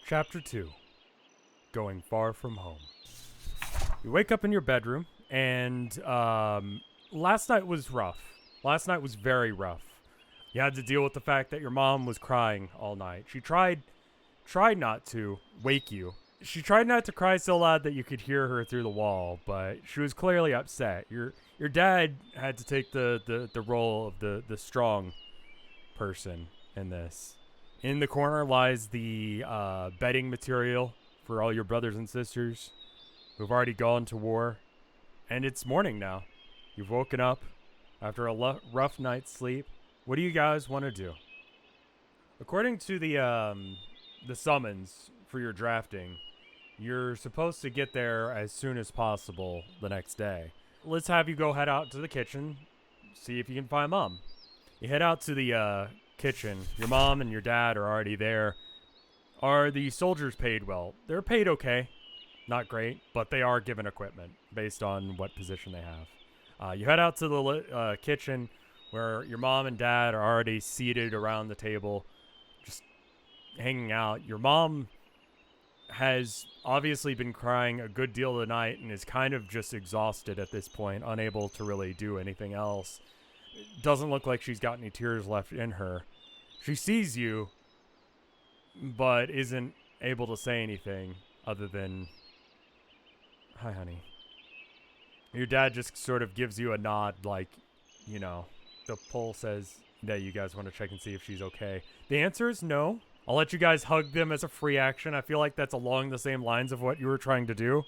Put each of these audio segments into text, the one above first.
Chapter 2 Going Far From Home. You wake up in your bedroom, and last night was rough. Last night was very rough. You had to deal with the fact that your mom was crying all night. She tried not to wake you. She tried not to cry so loud that you could hear her through the wall, but she was clearly upset. Your dad had to take the role of the strong person in this. In the corner lies the bedding material for all your brothers and sisters who've already gone to war. And it's morning now. You've woken up after a rough night's sleep. What do you guys want to do? According to the summons for your drafting, you're supposed to get there as soon as possible the next day. Let's have you go head out to the kitchen, see if you can find Mom. You head out to the kitchen. Your mom and your dad are already there. Are the soldiers paid well? They're paid okay. Not great, but they are given equipment based on what position they have. You head out to the kitchen where your mom and dad are already seated around the table, just hanging out. Your mom has obviously been crying a good deal of the night and is kind of just exhausted at this point, unable to really do anything else. Doesn't look like she's got any tears left in her. She sees you, but isn't able to say anything other than, "Hi, honey." Your dad just sort of gives you a nod, like, you know, the poll says that you guys want to check and see if she's okay. The answer is no. I'll let you guys hug them as a free action. I feel like that's along the same lines of what you were trying to do.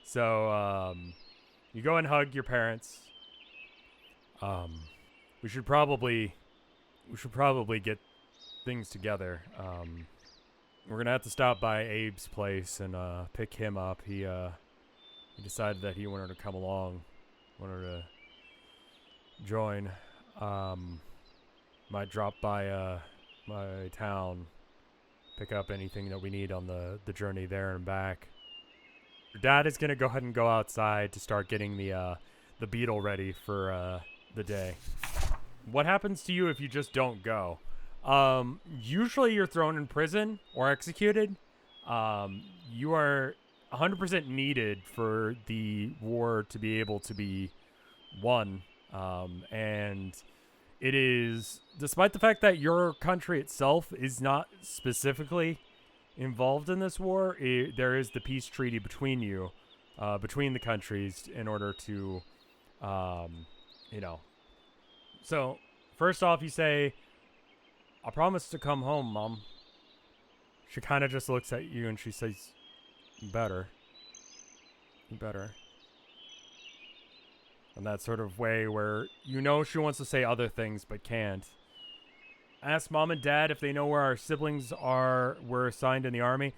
So, you go and hug your parents. We should probably get things together. We're gonna have to stop by Abe's place and pick him up. He decided that he wanted to come along, wanted to join. Might drop by my town, pick up anything that we need on the journey there and back. Your dad is gonna go ahead and go outside to start getting the beetle ready for the day. What happens to you if you just don't go? Usually you're thrown in prison or executed. You are 100% needed for the war to be able to be won. And it is, despite the fact that your country itself is not specifically involved in this war, there is the peace treaty between you, between the countries in order to, So, first off, you say, "I promise to come home, Mom." She kind of just looks at you and she says, You better. In that sort of way where you know she wants to say other things but can't. Ask Mom and Dad if they know where our siblings were assigned in the army.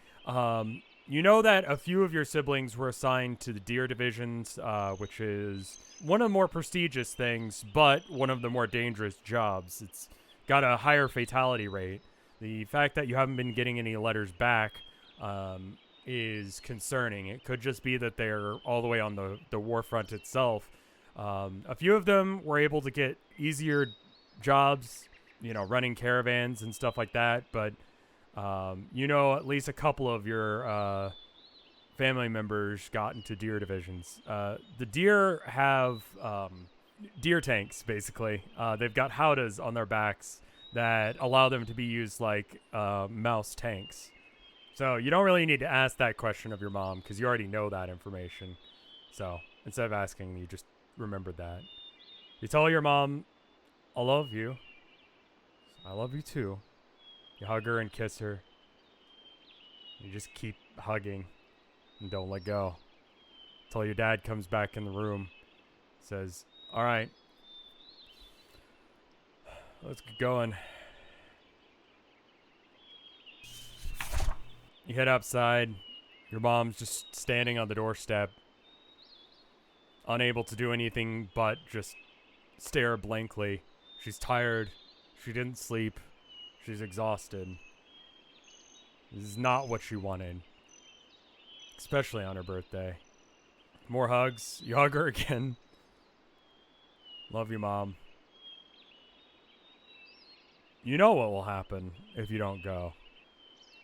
You know that a few of your siblings were assigned to the Deer Divisions, which is one of the more prestigious things, but one of the more dangerous jobs. It's got a higher fatality rate. The fact that you haven't been getting any letters back is concerning. It could just be that they're all the way on the war front itself. A few of them were able to get easier jobs, running caravans and stuff like that, but at least a couple of your family members got into deer divisions. The deer have deer tanks, basically. They've got howdahs on their backs that allow them to be used like mouse tanks. So you don't really need to ask that question of your mom because you already know that information. So instead of asking, you just remembered that. You tell your mom, "I love you." "I love you too." You hug her and kiss her. You just keep hugging and don't let go. Until your dad comes back in the room. Says, "All right. Let's get going." You head outside. Your mom's just standing on the doorstep. Unable to do anything but just stare blankly. She's tired. She didn't sleep. She's exhausted. This is not what she wanted. Especially on her birthday. More hugs. You hug her again. "Love you, Mom." You know what will happen if you don't go.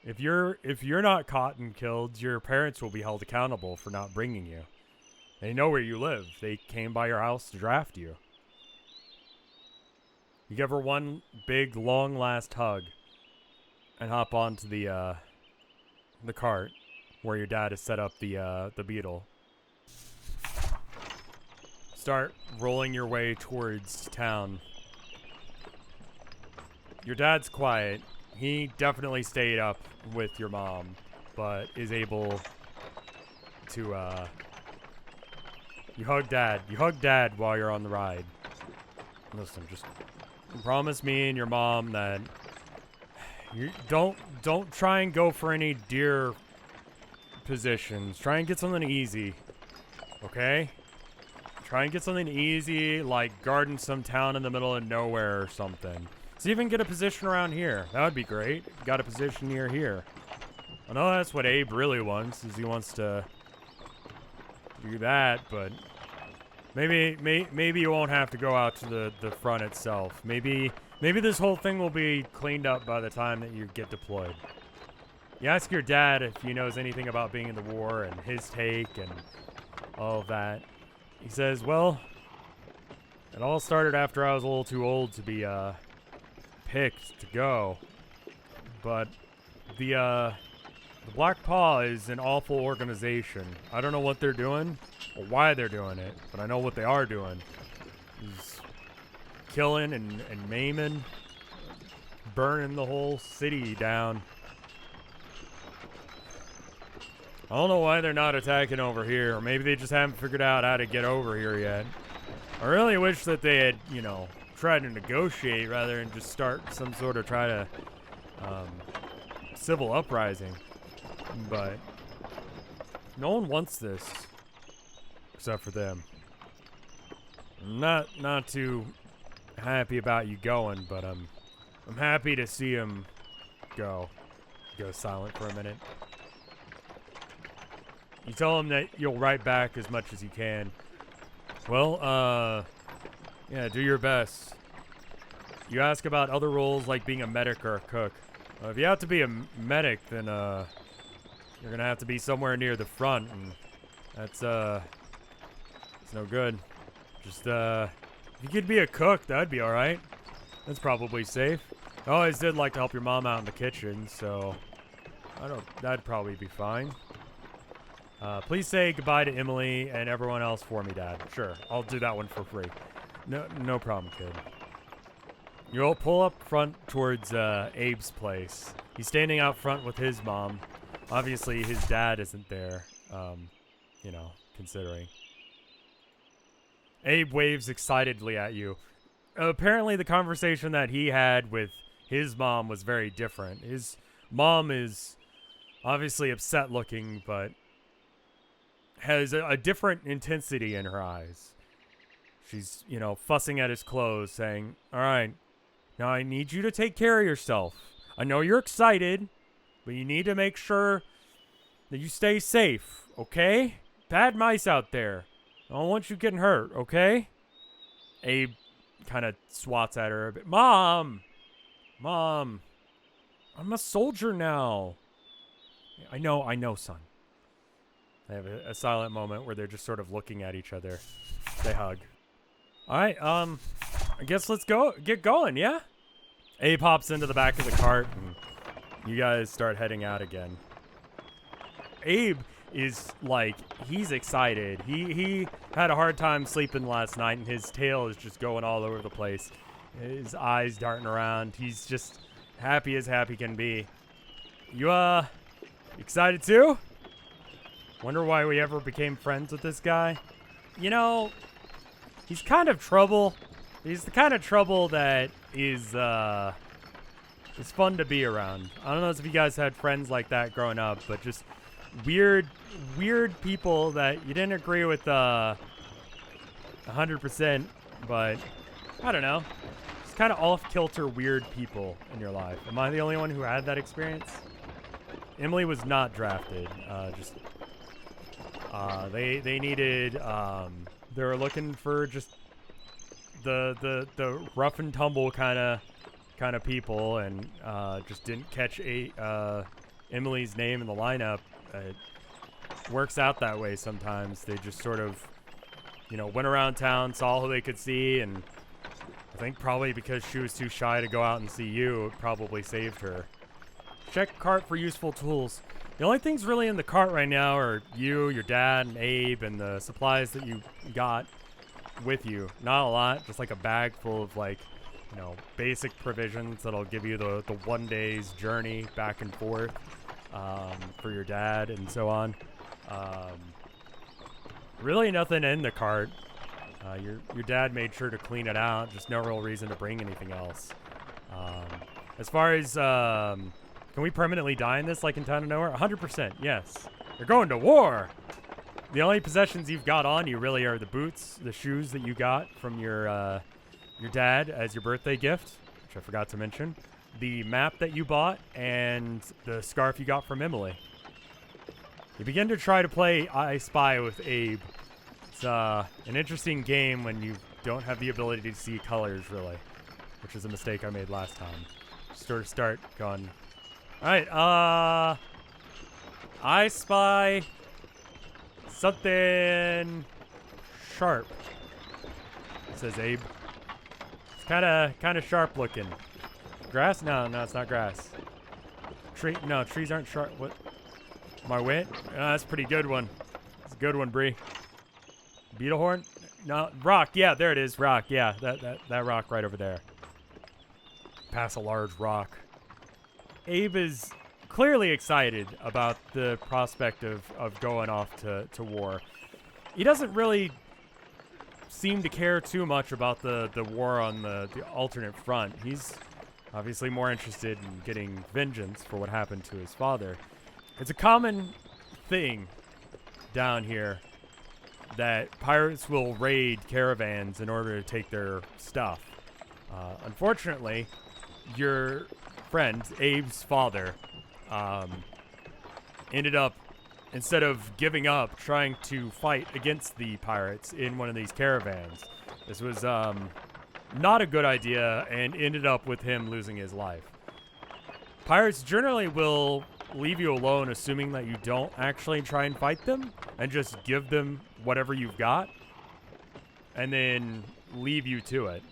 If you're not caught and killed, your parents will be held accountable for not bringing you. They know where you live. They came by your house to draft you. You give her one big, long last hug and hop onto the cart where your dad has set up the beetle. Start rolling your way towards town. Your dad's quiet. He definitely stayed up with your mom, but is able to, you hug dad. You hug dad while you're on the ride. Listen, just promise me and your mom that you don't try and go for any deer positions. Try and get something easy, okay? Try and get something easy, like guarding some town in the middle of nowhere or something. So even get a position around here. That would be great. Got a position near here. I know that's what Abe really wants, is he wants to do that, but maybe you won't have to go out to the front itself. Maybe this whole thing will be cleaned up by the time that you get deployed. You ask your dad if he knows anything about being in the war and his take and all of that. He says, well, it all started after I was a little too old to be picked to go. But the Black Paw is an awful organization. I don't know what they're doing or why they're doing it, but I know what they are doing. Is killing and maiming, burning the whole city down. I don't know why they're not attacking over here, or maybe they just haven't figured out how to get over here yet. I really wish that they had, you know, tried to negotiate rather than just start some sort of civil uprising. But no one wants this except for them. I'm not too happy about you going, but I'm happy to see him go. Go silent for a minute. You tell him that you'll write back as much as you can. Well, yeah, do your best. You ask about other roles like being a medic or a cook. If you have to be a medic, then you're gonna have to be somewhere near the front, and that's it's no good. Just if you could be a cook, that'd be all right. That's probably safe. I always did like to help your mom out in the kitchen, so that'd probably be fine. Please say goodbye to Emily and everyone else for me, Dad. Sure, I'll do that one for free. No problem, kid. You'll pull up front towards Abe's place. He's standing out front with his mom. Obviously, his dad isn't there, you know, considering. Abe waves excitedly at you. Apparently, the conversation that he had with his mom was very different. His mom is obviously upset looking, but has a different intensity in her eyes. She's, you know, fussing at his clothes, saying, all right, now I need you to take care of yourself. I know you're excited, but you need to make sure that you stay safe, okay? Bad mice out there. I don't want you getting hurt, okay? Abe kind of swats at her a bit. Mom, I'm a soldier now. I know, son. They have a silent moment where they're just sort of looking at each other. They hug. All right, I guess let's get going, yeah? Abe hops into the back of the cart, and you guys start heading out again. Abe is like, he's excited. He had a hard time sleeping last night, and his tail is just going all over the place. His eyes darting around. He's just happy as happy can be. You, excited too? Wonder why we ever became friends with this guy? You know, he's kind of trouble. He's the kind of trouble that is fun to be around. I don't know if you guys had friends like that growing up, but just weird people that you didn't agree with 100%, but I don't know. Just kind of off-kilter weird people in your life. Am I the only one who had that experience? Emily was not drafted. They needed, they were looking for just the rough and tumble kind of people, and just didn't catch Emily's name in the lineup, it works out that way sometimes. They just sort of, went around town, saw who they could see, and I think probably because she was too shy to go out and see you, it probably saved her. Check cart for useful tools. The only things really in the cart right now are you, your dad, and Abe, and the supplies that you got with you. Not a lot, just like a bag full of basic provisions that'll give you the 1 day's journey back and forth for your dad and so on. Really nothing in the cart. Your dad made sure to clean it out. Just no real reason to bring anything else. As far as can we permanently die in this like in Town of Nowhere? 100%, yes. You're going to war! The only possessions you've got on you really are the boots, the shoes that you got from your dad as your birthday gift, which I forgot to mention, the map that you bought, and the scarf you got from Emily. You begin to try to play I Spy with Abe. It's an interesting game when you don't have the ability to see colors, really, which is a mistake I made last time. Sort of start going, all right, I spy something sharp, says Abe. It's kind of sharp looking. Grass? No, it's not grass. Tree? No, trees aren't sharp. What? My wit? That's a pretty good one. It's a good one, Bree. Beetle horn? No, rock. Yeah, there it is. Rock. Yeah, that rock right over there. Pass a large rock. Abe is clearly excited about the prospect of going off to war. He doesn't really seem to care too much about the war on the alternate front. He's obviously more interested in getting vengeance for what happened to his father. It's a common thing down here that pirates will raid caravans in order to take their stuff. Unfortunately, your friend, Abe's father, ended up, instead of giving up, trying to fight against the pirates in one of these caravans. This was not a good idea and ended up with him losing his life. Pirates generally will leave you alone, assuming that you don't actually try and fight them, and just give them whatever you've got, and then leave you to it.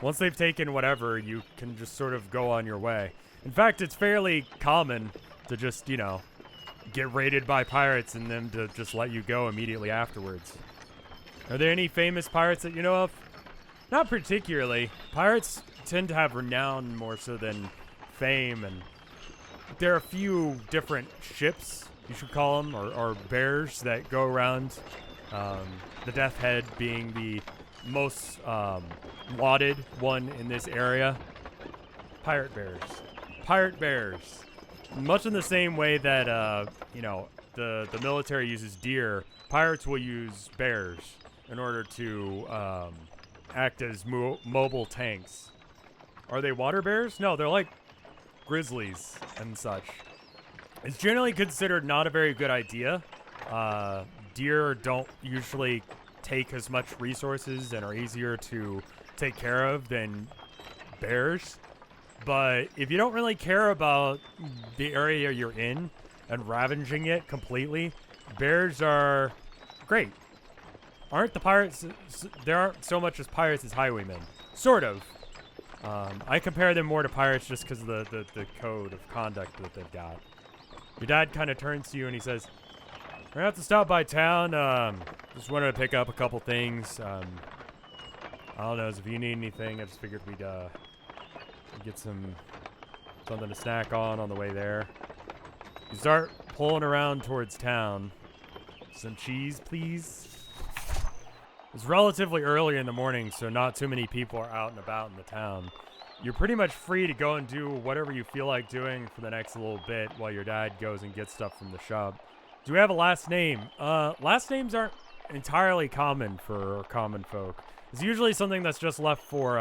Once they've taken whatever, you can just sort of go on your way. In fact, it's fairly common to just, get raided by pirates and them to just let you go immediately afterwards. Are there any famous pirates that you know of? Not particularly. Pirates tend to have renown more so than fame, and there are a few different ships, you should call them, or bears that go around. The Death Head being the most lauded one in this area. Pirate bears. Pirate bears. Much in the same way that, the military uses deer, pirates will use bears in order to act as mobile tanks. Are they water bears? No, they're like grizzlies and such. It's generally considered not a very good idea. Deer don't usually take as much resources and are easier to take care of than bears. But if you don't really care about the area you're in and ravaging it completely, bears are great. Aren't the pirates? There aren't so much as pirates as highwaymen. Sort of. I compare them more to pirates just because of the code of conduct that they've got. Your dad kind of turns to you and he says, "We're gonna have to stop by town. Just wanted to pick up a couple things. I don't know if you need anything. I just figured we'd get something to snack on the way there." You start pulling around towards town. "Some cheese, please?" It's relatively early in the morning, so not too many people are out and about in the town. You're pretty much free to go and do whatever you feel like doing for the next little bit while your dad goes and gets stuff from the shop. Do we have a last name? Last names aren't entirely common for common folk. It's usually something that's just left for,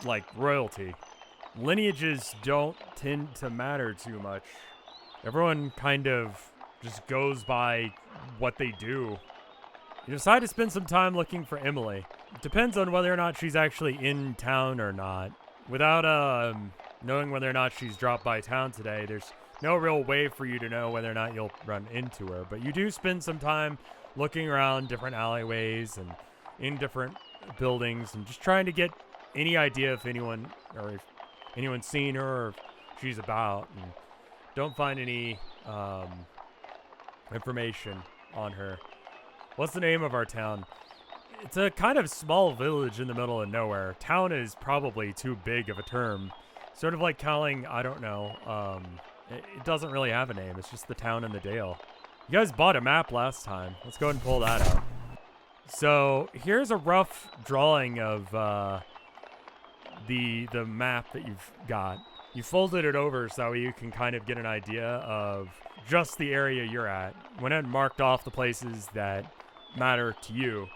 like, royalty. Lineages don't tend to matter too much. Everyone kind of just goes by what they do. You decide to spend some time looking for Emily. It depends on whether or not she's actually in town or not. Without knowing whether or not she's dropped by town today, there's no real way for you to know whether or not you'll run into her. But you do spend some time looking around different alleyways and in different buildings and just trying to get any idea if anyone's seen her or if she's about, and don't find any information on her. What's the name of our town? It's a kind of small village in the middle of nowhere. Town is probably too big of a term. Sort of like calling, I don't know, it doesn't really have a name. It's just the town in the dale. You guys bought a map last time. Let's go ahead and pull that out. So here's a rough drawing of the map that you've got. You folded it over so you can kind of get an idea of just the area you're at. Went ahead and marked off the places that matter to you.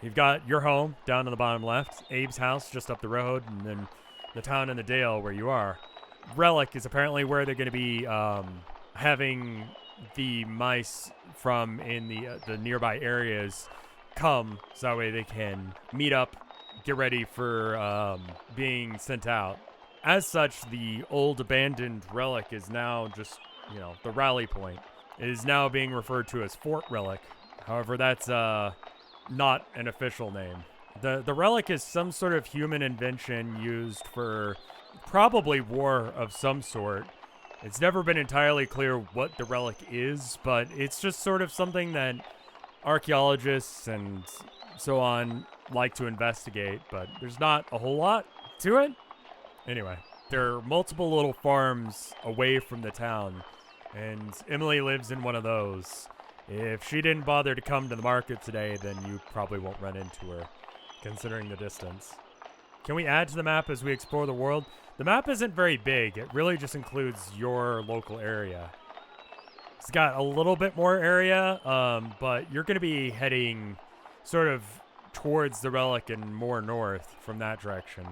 You've got your home down on the bottom left, Abe's house just up the road, and then the town in the dale where you are. Relic is apparently where they're going to be having the mice from in the nearby areas come, so that way they can meet up, get ready for being sent out. As such, the old abandoned relic is now just, the rally point. It is now being referred to as Fort Relic. However, that's not an official name. The relic is some sort of human invention used for probably war of some sort. It's never been entirely clear what the relic is, but it's just sort of something that archaeologists and so on like to investigate, but there's not a whole lot to it. Anyway, there are multiple little farms away from the town, and Emily lives in one of those. If she didn't bother to come to the market today, then you probably won't run into her, considering the distance. Can we add to the map as we explore the world? The map isn't very big. It really just includes your local area. It's got a little bit more area, but you're going to be heading sort of towards the relic and more north from that direction.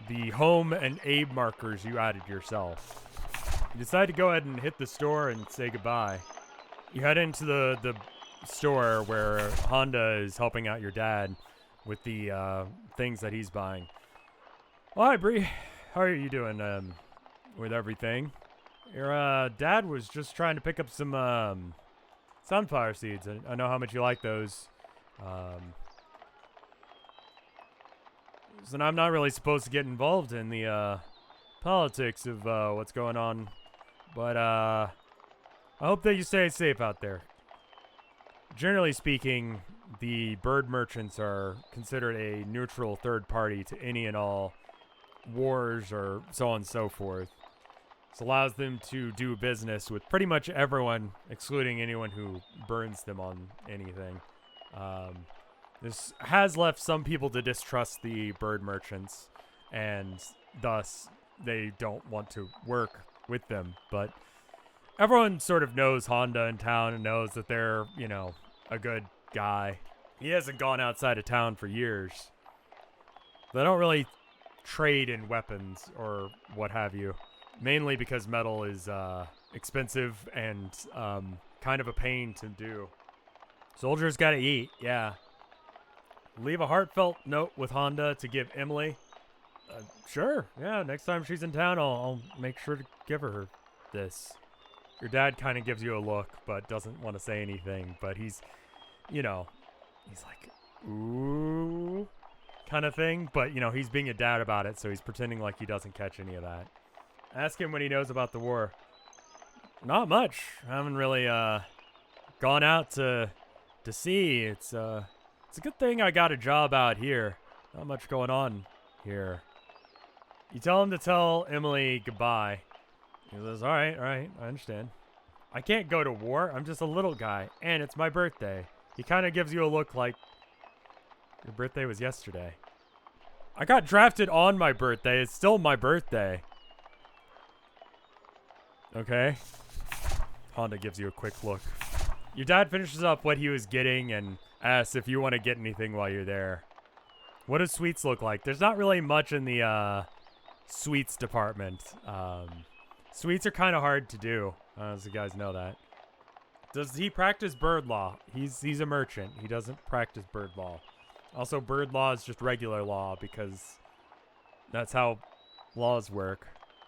The home and Abe markers you added yourself. You decide to go ahead and hit the store and say goodbye. You head into the store where Honda is helping out your dad with the things that he's buying. Well, hi, Bree. How are you doing with everything? Your dad was just trying to pick up some sunflower seeds. I know how much you like those. So I'm not really supposed to get involved in the politics of what's going on. But I hope that you stay safe out there. Generally speaking, the bird merchants are considered a neutral third party to any and all wars or so on and so forth. This allows them to do business with pretty much everyone, excluding anyone who burns them on anything. This has left some people to distrust the bird merchants, and thus they don't want to work with them. But everyone sort of knows Honda in town and knows that they're, a good guy. He hasn't gone outside of town for years. They don't really trade in weapons or what have you. Mainly because metal is expensive and kind of a pain to do. Soldiers gotta eat, yeah. Leave a heartfelt note with Honda to give Emily. Sure, yeah, next time she's in town, I'll make sure to give her this. Your dad kind of gives you a look, but doesn't want to say anything. But he's, he's like, ooh, kind of thing. But, he's being a dad about it, so he's pretending like he doesn't catch any of that. Ask him what he knows about the war. Not much. I haven't really gone out to see. It's a good thing I got a job out here. Not much going on here. You tell him to tell Emily goodbye. He says, all right, I understand. I can't go to war. I'm just a little guy, and it's my birthday. He kind of gives you a look like your birthday was yesterday. I got drafted on my birthday. It's still my birthday. Okay. Honda gives you a quick look. Your dad finishes up what he was getting and asks if you want to get anything while you're there. What do sweets look like? There's not really much in the sweets department. Sweets are kind of hard to do, as you guys know that. Does he practice bird law? He's a merchant. He doesn't practice bird law. Also, bird law is just regular law because that's how laws work.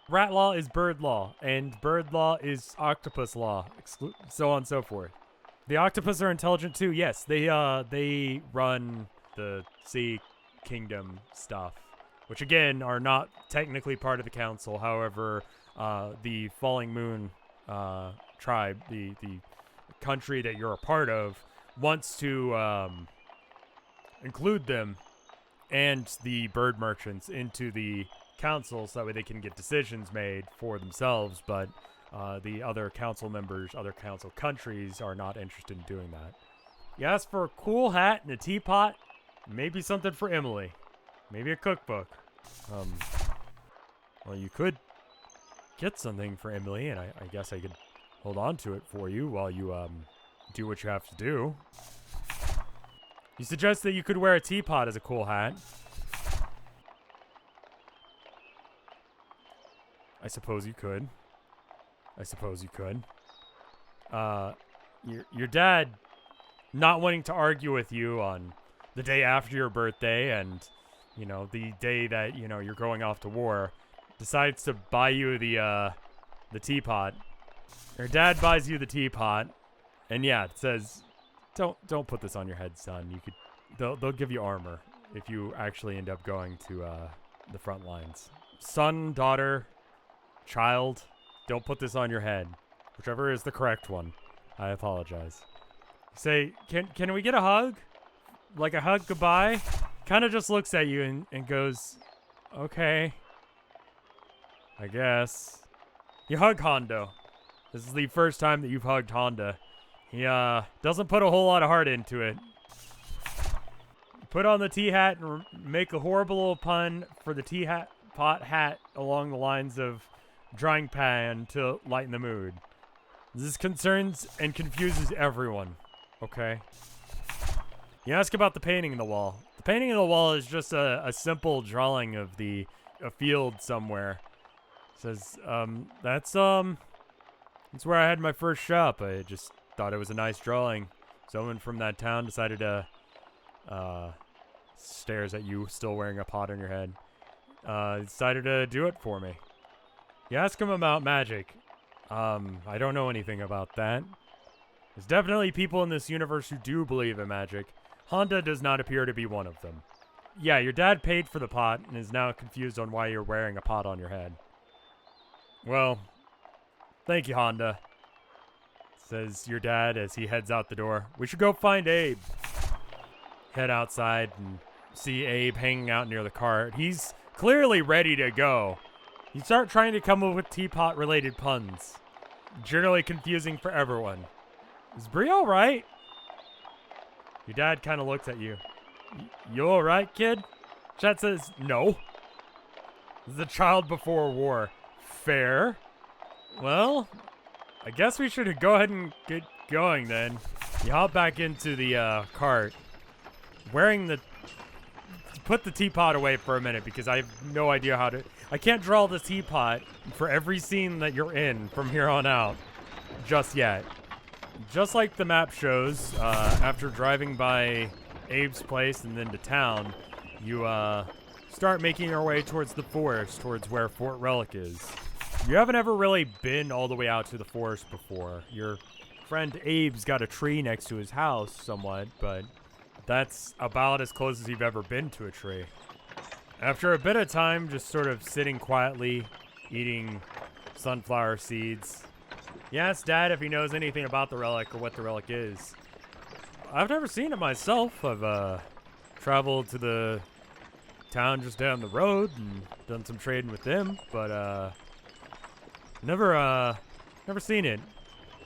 rat law is bird law, and bird law is octopus law, so on and so forth. The octopus are intelligent too. Yes, they run the sea kingdom stuff, which again are not technically part of the council. However, the Falling Moon tribe, the country that you're a part of, wants to include them and the bird merchants into the council so that way they can get decisions made for themselves, but the other council members, other council countries are not interested in doing that. You asked for a cool hat and a teapot, maybe something for Emily, maybe a cookbook. Well, you could get something for Emily, and I guess I could hold on to it for you while you do what you have to do. You suggest that you could wear a teapot as a cool hat. I suppose you could. Your dad, not wanting to argue with you on the day after your birthday and, you know, the day that, you know, you're going off to war, decides to buy you the teapot. Your dad buys you the teapot, and yeah, it says, don't put this on your head, son. You could, they'll give you armor if you actually end up going to the front lines. Son, daughter, child, don't put this on your head. Whichever is the correct one. I apologize. Say, can we get a hug? Like a hug goodbye? Kind of just looks at you and goes, okay, I guess. You hug Hondo. This is the first time that you've hugged Honda. He doesn't put a whole lot of heart into it. Put on the tea hat and make a horrible little pun for the pot hat along the lines of drying pan to lighten the mood. This concerns and confuses everyone, okay? You ask about the painting in the wall. The painting in the wall is just a simple drawing of a field somewhere. It says, that's where I had my first shop. I just thought it was a nice drawing. Someone from that town decided to, stares at you still wearing a pot on your head, decided to do it for me. You ask him about magic. I don't know anything about that. There's definitely people in this universe who do believe in magic. Honda does not appear to be one of them. Yeah, your dad paid for the pot and is now confused on why you're wearing a pot on your head. Well, thank you, Honda, says your dad as he heads out the door. We should go find Abe. Head outside and see Abe hanging out near the cart. He's clearly ready to go. You start trying to come up with teapot-related puns. Generally confusing for everyone. Is Bree all right? Your dad kind of looks at you. You all right, kid? Chat says, no. This is a child before war. Fair. Well, I guess we should go ahead and get going then. You hop back into the cart. Put the teapot away for a minute because I have no idea how to... I can't draw the teapot for every scene that you're in from here on out. Just yet. Just like the map shows, after driving by Abe's place and then to town, you start making your way towards the forest, towards where Fort Relic is. You haven't ever really been all the way out to the forest before. Your friend Abe's got a tree next to his house somewhat, but that's about as close as you've ever been to a tree. After a bit of time just sort of sitting quietly, eating sunflower seeds, you ask Dad if he knows anything about the relic or what the relic is. I've never seen it myself. I've traveled to the town just down the road and done some trading with them, but never seen it.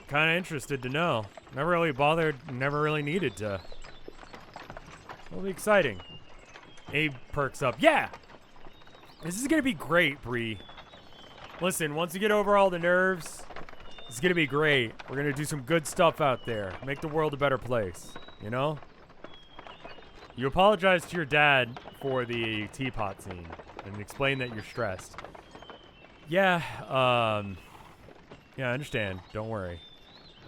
Kind of interested to know. Never really bothered, never really needed to. It'll be exciting. Abe perks up. Yeah! This is gonna be great, Bree. Listen, once you get over all the nerves, it's gonna be great. We're gonna do some good stuff out there. Make the world a better place, you know? You apologize to your dad for the teapot scene and explain that you're stressed. Yeah, yeah, I understand. Don't worry.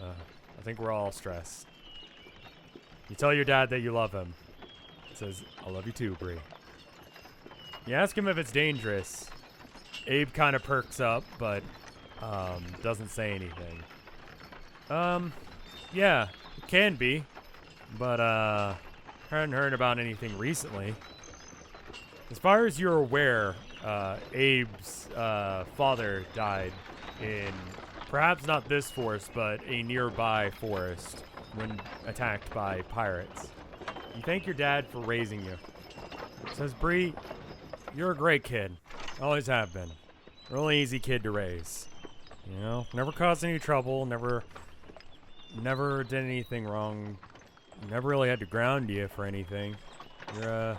I think we're all stressed. You tell your dad that you love him. He says, I love you too, Bree. You ask him if it's dangerous. Abe kind of perks up, but doesn't say anything. Yeah, it can be, but haven't heard about anything recently. As far as you're aware, Abe's father died in perhaps not this forest, but a nearby forest when attacked by pirates. You thank your dad for raising you. Says Bree, you're a great kid. Always have been. Really easy kid to raise. You know, never caused any trouble, never did anything wrong. Never really had to ground you for anything. You're a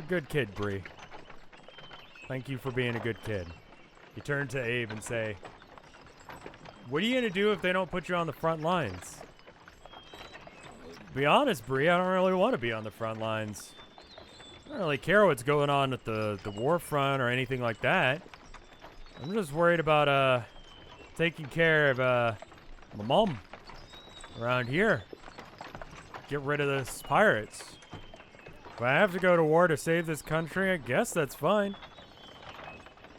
good kid, Bree. Thank you for being a good kid. You turn to Abe and say, what are you gonna do if they don't put you on the front lines? Be honest, Bree, I don't really want to be on the front lines. I don't really care what's going on at the war front or anything like that. I'm just worried about taking care of my mom around here. Get rid of those pirates. If I have to go to war to save this country, I guess that's fine.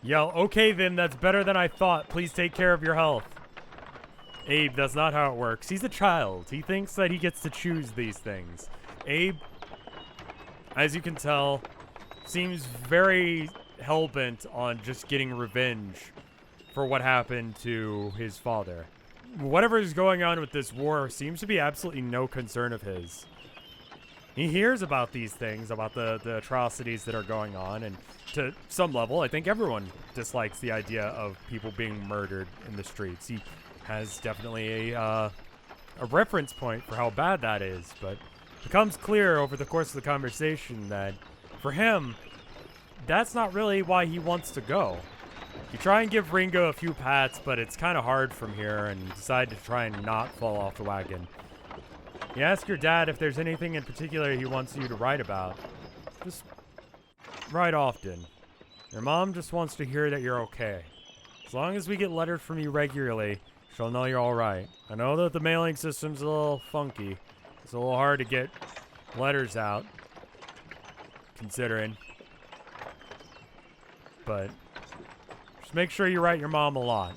Yell, okay then, that's better than I thought. Please take care of your health. Abe, that's not how it works. He's a child. He thinks that he gets to choose these things. Abe, as you can tell, seems very hell-bent on just getting revenge for what happened to his father. Whatever is going on with this war seems to be absolutely no concern of his. He hears about these things, about the atrocities that are going on, and to some level, I think everyone dislikes the idea of people being murdered in the streets. He has definitely a reference point for how bad that is, but it becomes clear over the course of the conversation that, for him, that's not really why he wants to go. You try and give Ringo a few pats, but it's kind of hard from here, and you decide to try and not fall off the wagon. You ask your dad if there's anything in particular he wants you to write about. Just write often. Your mom just wants to hear that you're okay. As long as we get letters from you regularly, she'll know you're alright. I know that the mailing system's a little funky. It's a little hard to get letters out, considering. But just make sure you write your mom a lot.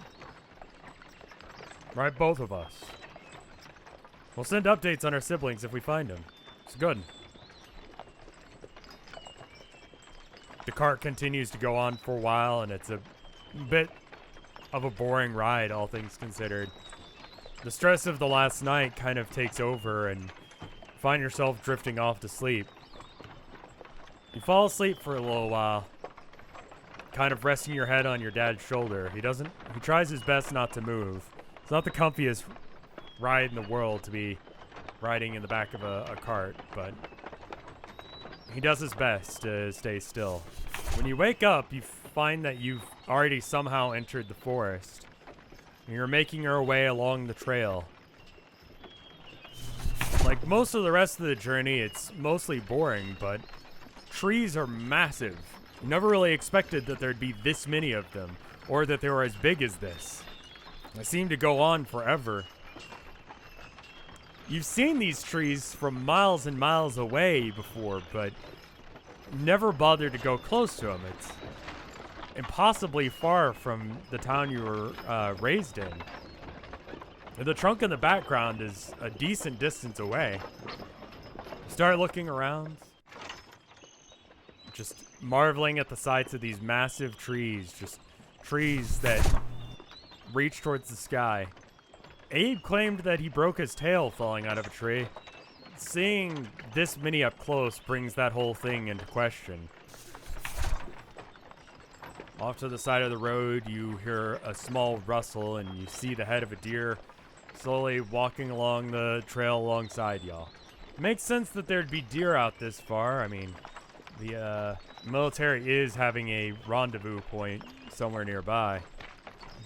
Write both of us. We'll send updates on our siblings if we find them. It's good. The cart continues to go on for a while, and it's a bit of a boring ride, all things considered. The stress of the last night kind of takes over, and you find yourself drifting off to sleep. You fall asleep for a little while, kind of resting your head on your dad's shoulder. He tries his best not to move. It's not the comfiest ride in the world to be riding in the back of a cart, but he does his best to stay still. When you wake up, you find that you've already somehow entered the forest. You're making your way along the trail. Like most of the rest of the journey, it's mostly boring, but trees are massive. You never really expected that there'd be this many of them, or that they were as big as this. They seem to go on forever. You've seen these trees from miles and miles away before, but never bothered to go close to them. It's impossibly far from the town you were raised in. The trunk in the background is a decent distance away. You start looking around, just marveling at the sights of these massive trees, just trees that reach towards the sky. Abe claimed that he broke his tail falling out of a tree. Seeing this many up close brings that whole thing into question. Off to the side of the road, you hear a small rustle, and you see the head of a deer slowly walking along the trail alongside y'all. It makes sense that there'd be deer out this far. I mean, the military is having a rendezvous point somewhere nearby.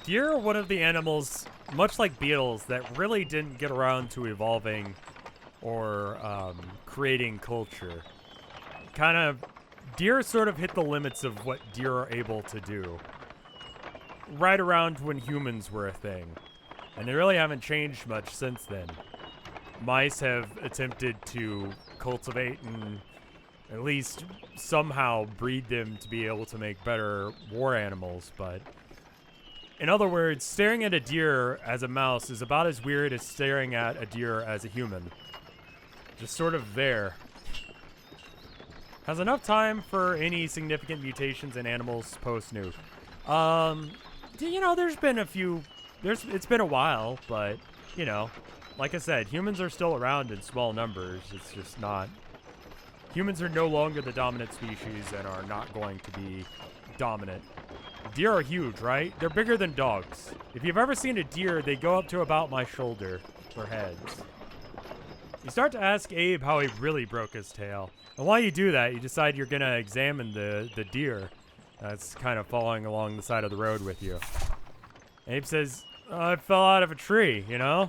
Deer are one of the animals, much like beetles, that really didn't get around to evolving or creating culture. Deer sort of hit the limits of what deer are able to do right around when humans were a thing. And they really haven't changed much since then. Mice have attempted to cultivate and At least somehow breed them to be able to make better war animals, but... In other words, staring at a deer as a mouse is about as weird as staring at a deer as a human. Just sort of there. Has enough time for any significant mutations in animals post-nuke. You know, there's been a few... It's been a while, but, you know, like I said, humans are still around in small numbers. It's just not... Humans are no longer the dominant species and are not going to be dominant. Deer are huge, right? They're bigger than dogs. If you've ever seen a deer, they go up to about my shoulder for heads. You start to ask Abe how he really broke his tail. And while you do that, you decide you're going to examine the deer that's kind of following along the side of the road with you. Abe says, I fell out of a tree, you know?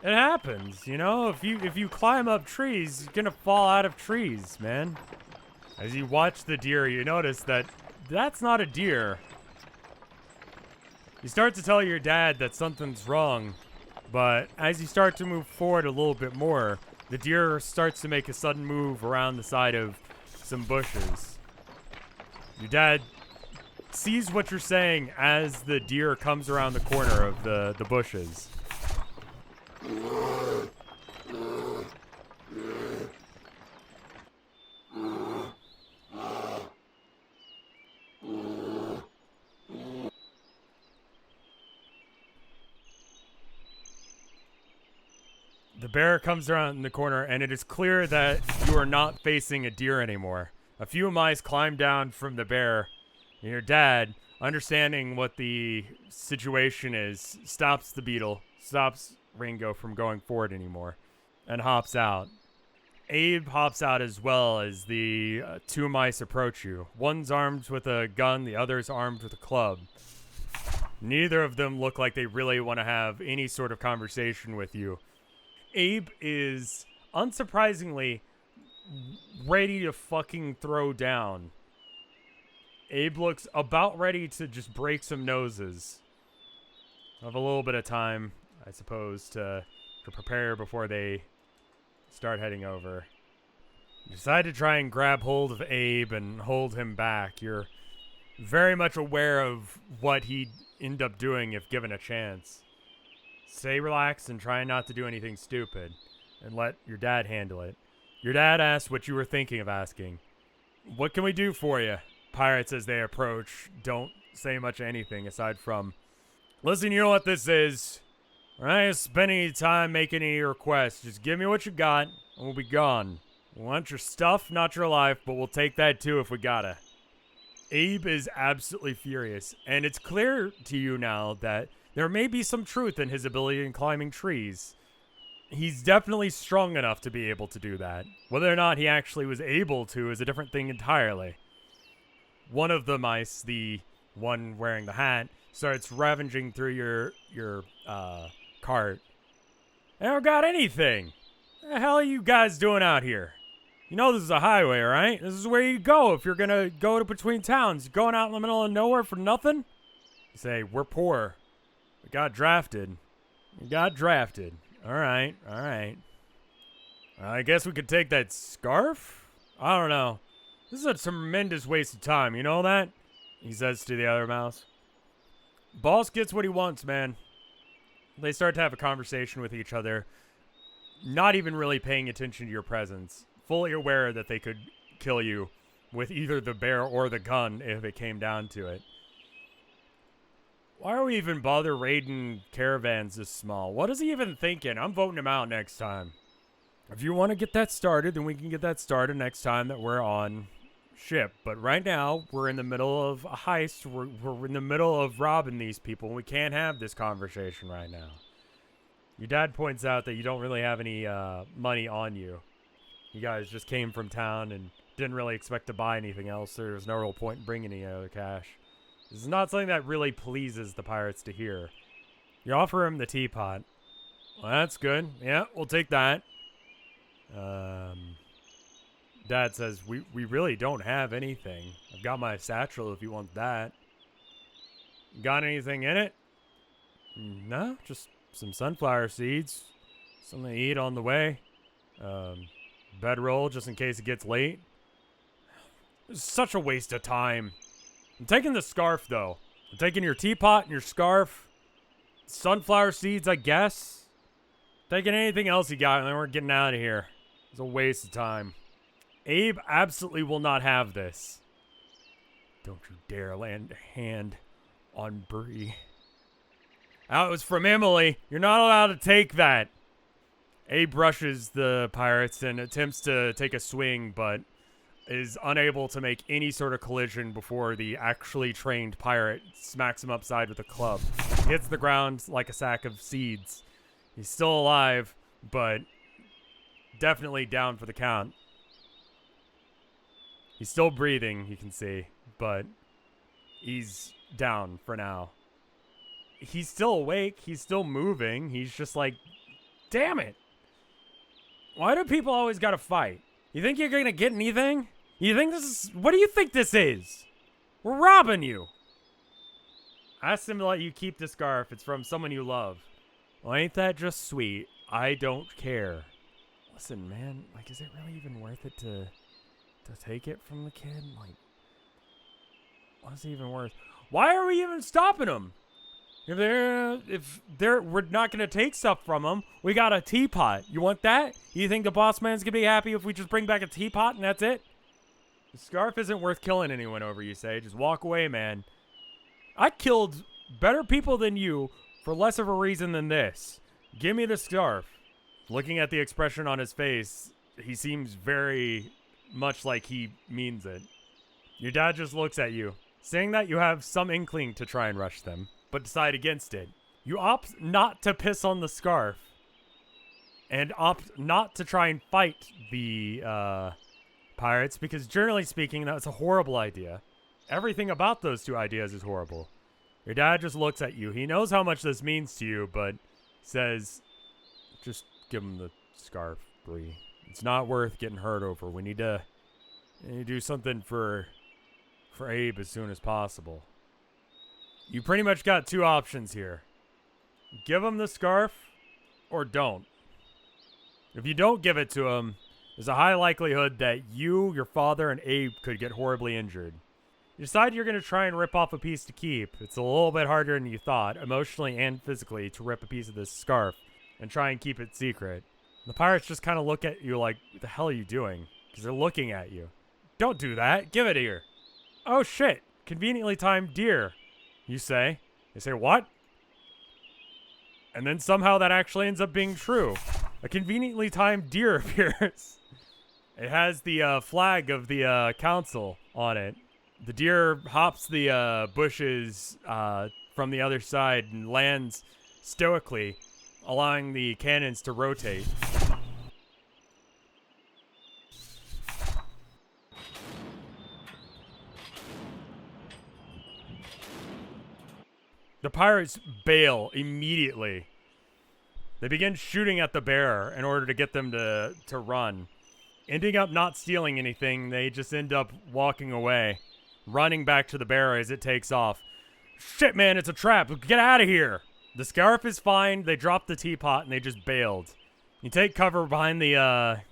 It happens, you know? If you climb up trees, you're going to fall out of trees, man. As you watch the deer, you notice that that's not a deer. You start to tell your dad that something's wrong, but as you start to move forward a little bit more, the deer starts to make a sudden move around the side of some bushes. Your dad sees what you're saying as the deer comes around the corner of the bushes. The bear comes around the corner, and it is clear that you are not facing a deer anymore. A few mice climb down from the bear, and your dad, understanding what the situation is, stops the beetle, stops Ringo from going forward anymore, and hops out. Abe hops out as well as the two mice approach you. One's armed with a gun, the other's armed with a club. Neither of them look like they really want to have any sort of conversation with you. Abe is, unsurprisingly, ready to fucking throw down. Abe looks about ready to just break some noses. I have a little bit of time, I suppose, to prepare before they start heading over. You decide to try and grab hold of Abe and hold him back. You're very much aware of what he'd end up doing if given a chance. Stay relaxed and try not to do anything stupid, and let your dad handle it. Your dad asks what you were thinking of asking. What can we do for you? Pirates, as they approach, don't say much of anything aside from, listen, you know what this is. We're not gonna spend any time making any requests. Just give me what you got, and we'll be gone. We want your stuff, not your life, but we'll take that too if we gotta. Abe is absolutely furious, and it's clear to you now that there may be some truth in his ability in climbing trees. He's definitely strong enough to be able to do that. Whether or not he actually was able to is a different thing entirely. One of the mice, the one wearing the hat, starts ravaging through your cart. I don't got anything. What the hell are you guys doing out here? You know this is a highway, right? This is where you go if you're gonna go to between towns. You're going out in the middle of nowhere for nothing? You say, we're poor. We got drafted. We got drafted. All right. I guess we could take that scarf? I don't know. This is a tremendous waste of time, you know that? He says to the other mouse. Boss gets what he wants, man. They start to have a conversation with each other, not even really paying attention to your presence, fully aware that they could kill you with either the bear or the gun if it came down to it. Why are we even bother raiding caravans this small? What is he even thinking? I'm voting him out next time. If you want to get that started, then we can get that started next time that we're on ship. But right now, we're in the middle of a heist. We're in the middle of robbing these people, and we can't have this conversation right now. Your dad points out that you don't really have any money on you. You guys just came from town and didn't really expect to buy anything else. So there's no real point in bringing any other cash. This is not something that really pleases the pirates to hear. You offer him the teapot. Well, that's good. Yeah, we'll take that. Dad says, we really don't have anything. I've got my satchel if you want that. Got anything in it? No, just some sunflower seeds. Something to eat on the way. Bedroll just in case it gets late. It's such a waste of time. I'm taking the scarf, though. I'm taking your teapot and your scarf. Sunflower seeds, I guess. Taking anything else you got, and then we're getting out of here. It's a waste of time. Abe absolutely will not have this. Don't you dare land a hand on Bree. That was from Emily. You're not allowed to take that. Abe rushes the pirates and attempts to take a swing, but is unable to make any sort of collision before the actually trained pirate smacks him upside with a club. He hits the ground like a sack of seeds. He's still alive, but definitely down for the count. He's still breathing, you can see, but he's down for now. He's still awake. He's still moving. He's just like, damn it. Why do people always gotta fight? You think you're gonna get anything? You think this is... What do you think this is? We're robbing you. Ask him to let you keep the scarf. It's from someone you love. Well, ain't that just sweet? I don't care. Listen, man, like, is it really even worth it to take it from the kid? Like, what is it even worth? Why are we even stopping him? If we're not gonna take stuff from him, we got a teapot. You want that? You think the boss man's gonna be happy if we just bring back a teapot and that's it? The scarf isn't worth killing anyone over, you say. Just walk away, man. I killed better people than you for less of a reason than this. Give me the scarf. Looking at the expression on his face, he seems very much like he means it. Your dad just looks at you, saying that you have some inkling to try and rush them, but decide against it. You opt not to piss on the scarf, and opt not to try and fight the pirates, because generally speaking, that's a horrible idea. Everything about those two ideas is horrible. Your dad just looks at you. He knows how much this means to you, but says, just give him the scarf, Bree. It's not worth getting hurt over. We need to do something for Abe as soon as possible. You pretty much got two options here. Give him the scarf or don't. If you don't give it to him, there's a high likelihood that you, your father, and Abe could get horribly injured. You decide you're going to try and rip off a piece to keep. It's a little bit harder than you thought, emotionally and physically, to rip a piece of this scarf and try and keep it secret. The pirates just kind of look at you like, what the hell are you doing? Because they're looking at you. Don't do that. Give it here. Oh, shit. Conveniently timed deer, you say. They say, what? And then somehow that actually ends up being true. A conveniently timed deer appears. It has the flag of the council on it. The deer hops the bushes from the other side and lands stoically, allowing the cannons to rotate. The pirates bail immediately. They begin shooting at the bearer in order to get them to run. Ending up not stealing anything, they just end up walking away, running back to the bearer as it takes off. Shit, man, it's a trap. Get out of here. The scarf is fine. They dropped the teapot and they just bailed. You take cover behind the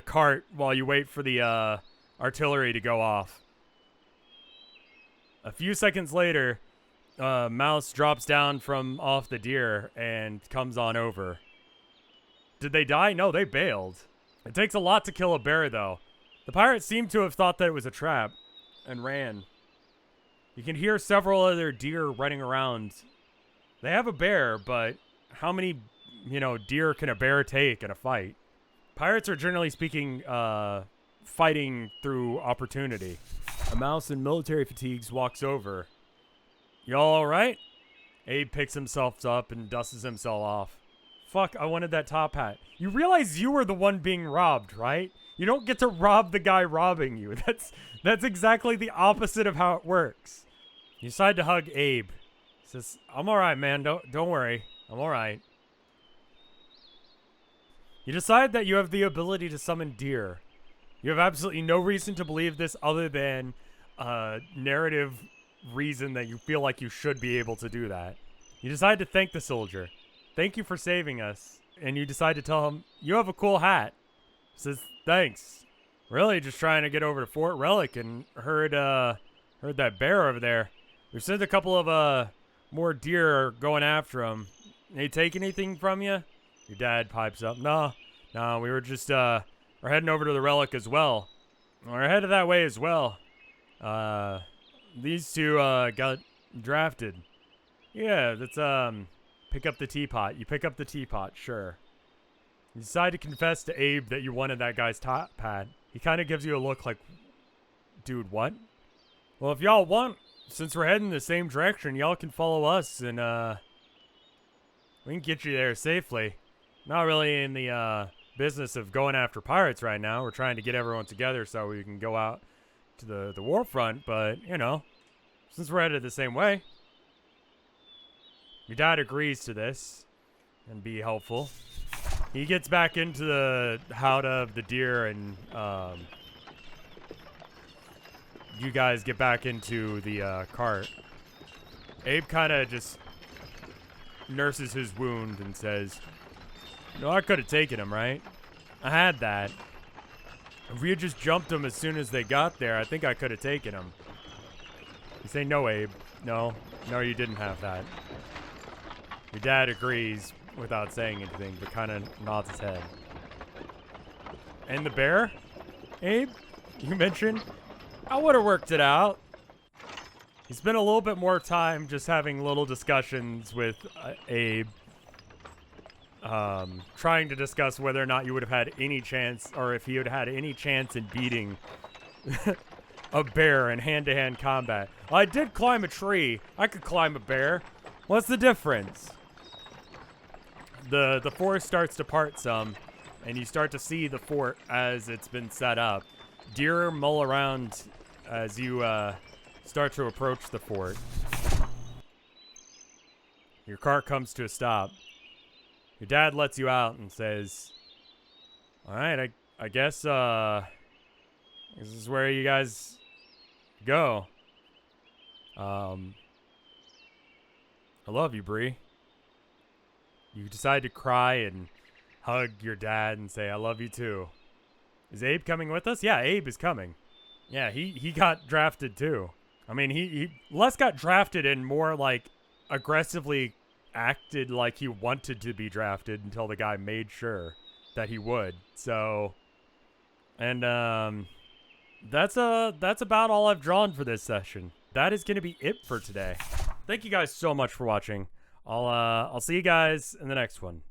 cart while you wait for the artillery to go off. A few seconds later, Mouse drops down from off the deer and comes on over. Did they die? No, they bailed. It takes a lot to kill a bear, though. The pirates seem to have thought that it was a trap and ran. You can hear several other deer running around. They have a bear, but how many, deer can a bear take in a fight? Pirates are generally speaking fighting through opportunity. A mouse in military fatigues walks over. Y'all all right? Abe picks himself up and dusts himself off. Fuck, I wanted that top hat. You realize you were the one being robbed, right? You don't get to rob the guy robbing you. That's exactly the opposite of how it works. You decide to hug Abe. He says, I'm all right, man. Don't worry. I'm all right. You decide that you have the ability to summon deer. You have absolutely no reason to believe this other than narrative reason that you feel like you should be able to do that. You decide to thank the soldier. Thank you for saving us. And you decide to tell him, you have a cool hat. Says, thanks. Really just trying to get over to Fort Relic and heard that bear over there. We've sent a couple of more deer going after him. They take anything from you? Your dad pipes up. No, we were just we're heading over to the Relic as well. We're headed that way as well. These two got drafted. Yeah, that's pick up the teapot. You pick up the teapot, sure. You decide to confess to Abe that you wanted that guy's top hat. He kind of gives you a look like, dude, what? Well, if y'all want, since we're heading the same direction, y'all can follow us and we can get you there safely. Not really in the business of going after pirates right now. We're trying to get everyone together so we can go out to the war front, but, you know, since we're headed the same way. Your dad agrees to this and be helpful. He gets back into the howdah of the deer and you guys get back into the cart. Abe kind of just nurses his wound and says, no, I could have taken him, right? I had that. If we had just jumped him as soon as they got there, I think I could have taken him. You say, no, Abe. No, you didn't have that. Your dad agrees without saying anything, but kind of nods his head. And the bear, Abe, you mentioned, I would have worked it out. He spent a little bit more time just having little discussions with Abe, trying to discuss whether or not you would have had any chance, or if he would have had any chance in beating a bear in hand-to-hand combat. I did climb a tree. I could climb a bear. What's the difference? The forest starts to part some, and you start to see the fort as it's been set up. Deer mull around as you start to approach the fort. Your car comes to a stop. Your dad lets you out and says, all right, I guess this is where you guys go. I love you, Bree. You decide to cry and hug your dad and say, I love you too. Is Abe coming with us? Yeah, Abe is coming. Yeah, he got drafted too. I mean, he less got drafted and more like aggressively acted like he wanted to be drafted until the guy made sure that he would. So, and that's about all I've drawn for this session. That is going to be it for today. Thank you guys so much for watching. I'll see you guys in the next one.